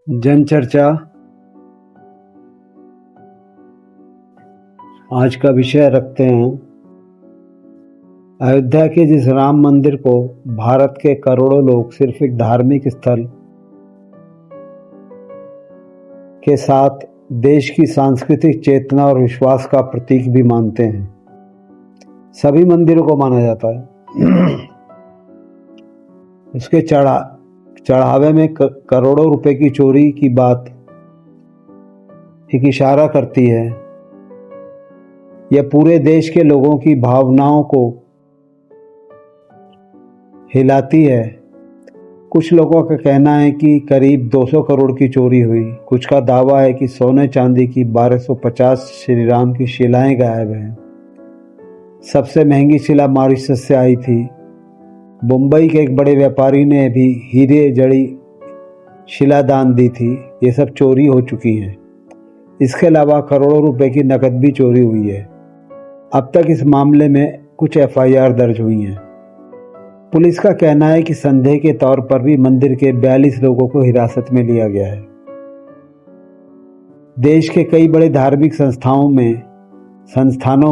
जन चर्चा आज का विषय रखते हैं। अयोध्या के जिस राम मंदिर को भारत के करोड़ों लोग सिर्फ एक धार्मिक स्थल के साथ देश की सांस्कृतिक चेतना और विश्वास का प्रतीक भी मानते हैं, सभी मंदिरों को माना जाता है। उसके चढ़ावे में करोड़ों रुपए की चोरी की बात एक इशारा करती है। यह पूरे देश के लोगों की भावनाओं को हिलाती है। कुछ लोगों का कहना है कि करीब 200 करोड़ की चोरी हुई। कुछ का दावा है कि सोने चांदी की 1250 श्री राम की शिलाएं गायब हैं। सबसे महंगी शिला मॉरिशस से आई थी। मुंबई के एक बड़े व्यापारी ने भी हीरे जड़ी शिला दान दी थी। ये सब चोरी हो चुकी हैं। इसके अलावा करोड़ों रुपए की नकद भी चोरी हुई है। अब तक इस मामले में कुछ एफआईआर दर्ज हुई हैं। पुलिस का कहना है कि संदेह के तौर पर भी मंदिर के 42 लोगों को हिरासत में लिया गया है। देश के कई बड़े धार्मिक संस्थानों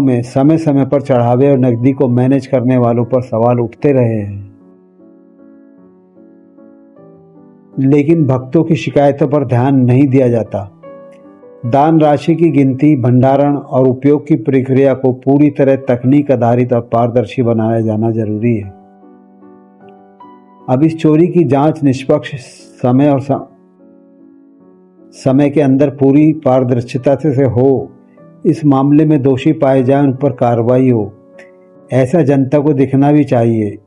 में समय समय पर चढ़ावे और नकदी को मैनेज करने वालों पर सवाल उठते रहे हैं, लेकिन भक्तों की शिकायतों पर ध्यान नहीं दिया जाता। दान राशि की गिनती, भंडारण और उपयोग की प्रक्रिया को पूरी तरह तकनीक आधारित और पारदर्शी बनाया जाना जरूरी है। अब इस चोरी की जांच निष्पक्ष समय के अंदर पूरी पारदर्शिता से हो। इस मामले में दोषी पाए जाए उन पर कार्रवाई हो, ऐसा जनता को दिखना भी चाहिए।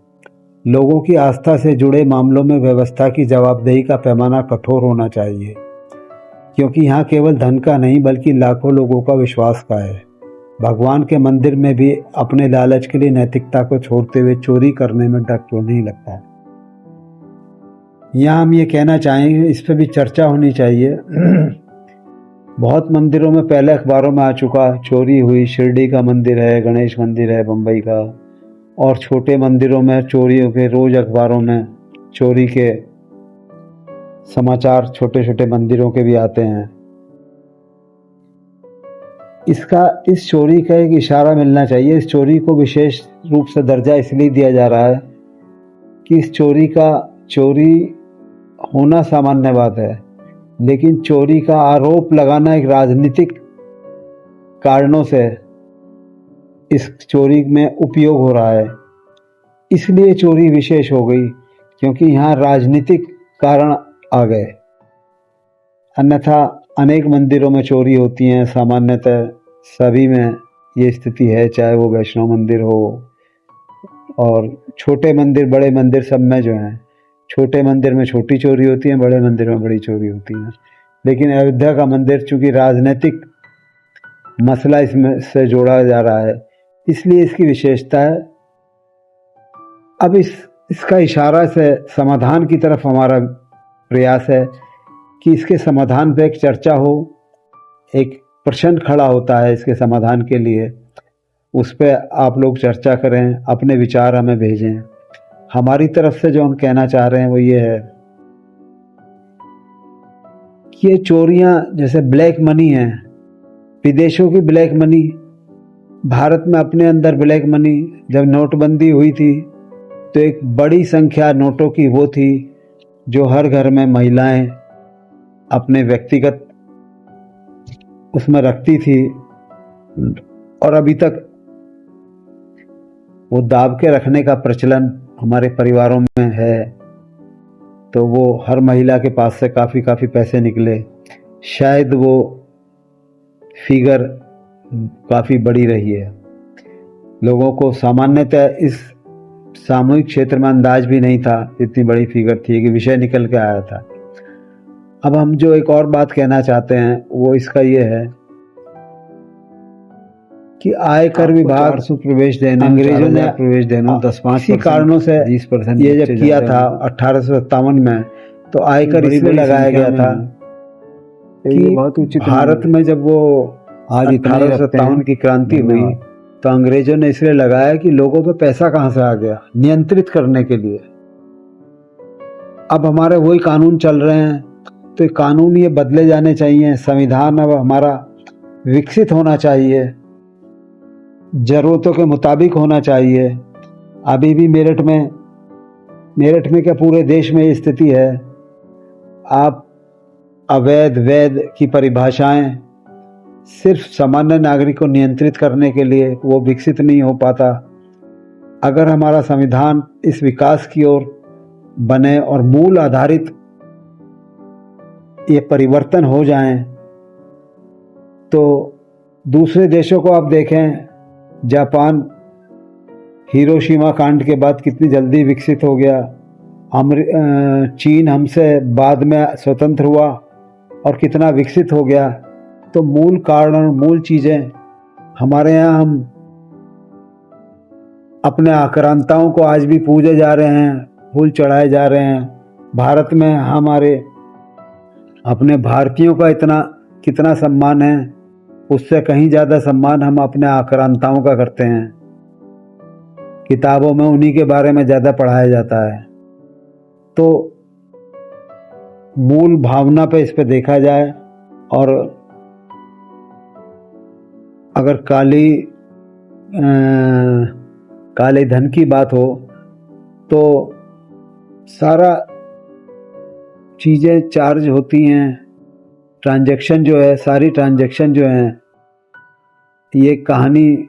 लोगों की आस्था से जुड़े मामलों में व्यवस्था की जवाबदेही का पैमाना कठोर होना चाहिए, क्योंकि यहाँ केवल धन का नहीं बल्कि लाखों लोगों का विश्वास का है। भगवान के मंदिर में भी अपने लालच के लिए नैतिकता को छोड़ते हुए चोरी करने में डर क्यों नहीं लगता। यहाँ हम ये कहना चाहेंगे, इस पर भी चर्चा होनी चाहिए। बहुत मंदिरों में पहले अखबारों में आ चुका, चोरी हुई। शिरडी का मंदिर है, गणेश मंदिर है बम्बई का, और छोटे मंदिरों में चोरियों के रोज अखबारों में चोरी के समाचार छोटे छोटे मंदिरों के भी आते हैं। इस चोरी का एक इशारा मिलना चाहिए। इस चोरी को विशेष रूप से दर्जा इसलिए दिया जा रहा है कि इस चोरी होना सामान्य बात है, लेकिन चोरी का आरोप लगाना एक राजनीतिक कारणों से इस चोरी में उपयोग हो रहा है। इसलिए चोरी विशेष हो गई, क्योंकि यहाँ राजनीतिक कारण आ गए। अन्यथा अनेक मंदिरों में चोरी होती हैं, सामान्यतः सभी में ये स्थिति है, चाहे वो वैष्णो मंदिर हो और छोटे मंदिर, बड़े मंदिर, सब में जो है, छोटे मंदिर में छोटी चोरी होती है, बड़े मंदिर में बड़ी चोरी होती है। लेकिन अयोध्या का मंदिर चूंकि राजनीतिक मसला इसमें से जोड़ा जा रहा है, इसलिए इसकी विशेषता है। अब इसका इशारा से समाधान की तरफ हमारा प्रयास है कि इसके समाधान पे एक चर्चा हो, एक प्रश्न खड़ा होता है इसके समाधान के लिए। उस पर आप लोग चर्चा करें, अपने विचार हमें भेजें। हमारी तरफ से जो हम कहना चाह रहे हैं वो ये है कि ये चोरियां जैसे ब्लैक मनी है, विदेशों की ब्लैक मनी, भारत में अपने अंदर ब्लैक मनी। जब नोटबंदी हुई थी तो एक बड़ी संख्या नोटों की वो थी जो हर घर में महिलाएं अपने व्यक्तिगत उसमें रखती थी, और अभी तक वो दाब के रखने का प्रचलन हमारे परिवारों में है। तो वो हर महिला के पास से काफ़ी पैसे निकले। शायद वो फिगर काफ़ी बड़ी रही है। लोगों को सामान्यतः इस सामूहिक क्षेत्र में अंदाज भी नहीं था, इतनी बड़ी फिगर थी कि विषय निकल के आया था। अब हम जो एक और बात कहना चाहते हैं वो इसका ये है कि आयकर विभाग प्रवेश देने, अंग्रेजों ने प्रवेश देना 10-5 कारणों से 20% ये जब किया था 1857 में, तो आयकर इसलिए लगाया गया था कि भारत में जब वो आज 1857 की क्रांति हुई तो अंग्रेजों ने इसलिए लगाया कि लोगों पे पैसा कहाँ से आ गया, नियंत्रित करने के लिए। अब हमारे वही कानून चल रहे हैं तो कानून ये बदले जाने चाहिए, संविधान अब हमारा विकसित होना चाहिए, ज़रूरतों के मुताबिक होना चाहिए। अभी भी मेरठ में क्या पूरे देश में ये स्थिति है। आप अवैध वैध की परिभाषाएं सिर्फ सामान्य नागरिक को नियंत्रित करने के लिए वो विकसित नहीं हो पाता। अगर हमारा संविधान इस विकास की ओर बने और मूल आधारित ये परिवर्तन हो जाएं, तो दूसरे देशों को आप देखें, जापान हिरोशिमा कांड के बाद कितनी जल्दी विकसित हो गया। चीन हमसे बाद में स्वतंत्र हुआ और कितना विकसित हो गया। तो मूल कारण, मूल चीज़ें हमारे यहाँ हम अपने आक्रांताओं को आज भी पूजे जा रहे हैं, फूल चढ़ाए जा रहे हैं। भारत में हमारे अपने भारतीयों का इतना कितना सम्मान है, उससे कहीं ज़्यादा सम्मान हम अपने आक्रांताओं का करते हैं। किताबों में उन्हीं के बारे में ज़्यादा पढ़ाया जाता है। तो मूल भावना पे इस पे देखा जाए, और अगर काले धन की बात हो तो सारा चीज़ें चार्ज होती हैं। ट्रांजैक्शन जो है, सारी ट्रांजैक्शन जो हैं, ये कहानी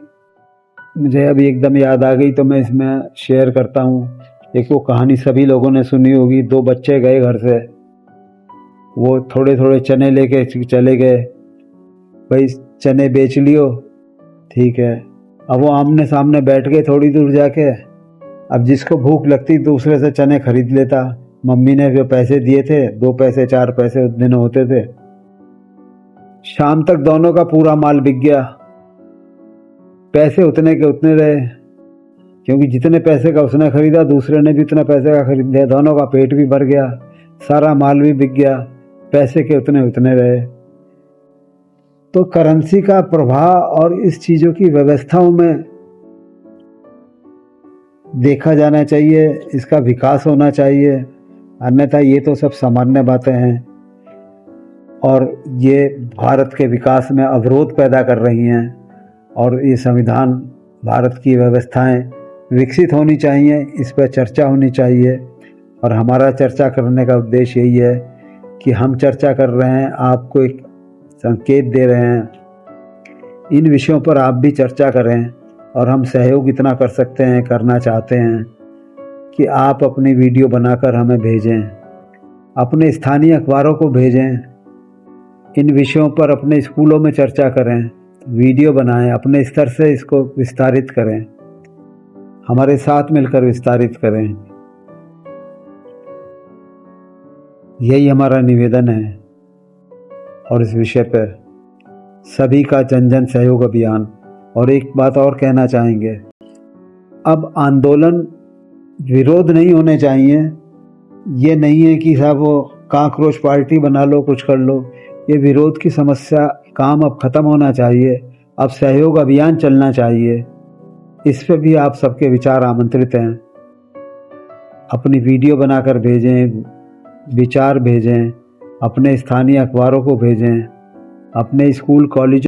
मुझे अभी एकदम याद आ गई तो मैं इसमें शेयर करता हूँ। एक वो कहानी सभी लोगों ने सुनी होगी। दो बच्चे गए घर से, वो थोड़े थोड़े चने लेके चले गए। भाई चने बेच लियो, ठीक है। अब वो आमने सामने बैठ गए थोड़ी दूर जाके। अब जिसको भूख लगती दूसरे से चने खरीद लेता। मम्मी ने जो पैसे दिए थे, 2 पैसे 4 पैसे उस दिन होते थे, शाम तक दोनों का पूरा माल बिक गया। पैसे उतने के उतने रहे, क्योंकि जितने पैसे का उसने खरीदा दूसरे ने भी उतना पैसे का खरीद लिया। दोनों का पेट भी भर गया, सारा माल भी बिक गया, पैसे के उतने उतने रहे। तो करेंसी का प्रभाव और इस चीज़ों की व्यवस्थाओं में देखा जाना चाहिए, इसका विकास होना चाहिए। अन्यथा ये तो सब सामान्य बातें हैं और ये भारत के विकास में अवरोध पैदा कर रही हैं। और ये संविधान, भारत की व्यवस्थाएं विकसित होनी चाहिए, इस पर चर्चा होनी चाहिए। और हमारा चर्चा करने का उद्देश्य यही है कि हम चर्चा कर रहे हैं, आपको एक संकेत दे रहे हैं। इन विषयों पर आप भी चर्चा करें और हम सहयोग इतना कर सकते हैं, करना चाहते हैं कि आप अपनी वीडियो बनाकर हमें भेजें, अपने स्थानीय अखबारों को भेजें। इन विषयों पर अपने स्कूलों में चर्चा करें, वीडियो बनाएं, अपने स्तर से इसको विस्तारित करें, हमारे साथ मिलकर विस्तारित करें। यही हमारा निवेदन है। और इस विषय पर सभी का जन जन सहयोग अभियान। और एक बात और कहना चाहेंगे, अब आंदोलन विरोध नहीं होने चाहिए। ये नहीं है कि साहब वो काकरोच पार्टी बना लो, कुछ कर लो। ये विरोध की समस्या, काम अब ख़त्म होना चाहिए। अब सहयोग अभियान चलना चाहिए। इस पे भी आप सबके विचार आमंत्रित हैं। अपनी वीडियो बनाकर भेजें, विचार भेजें, अपने स्थानीय अखबारों को भेजें, अपने स्कूल कॉलेज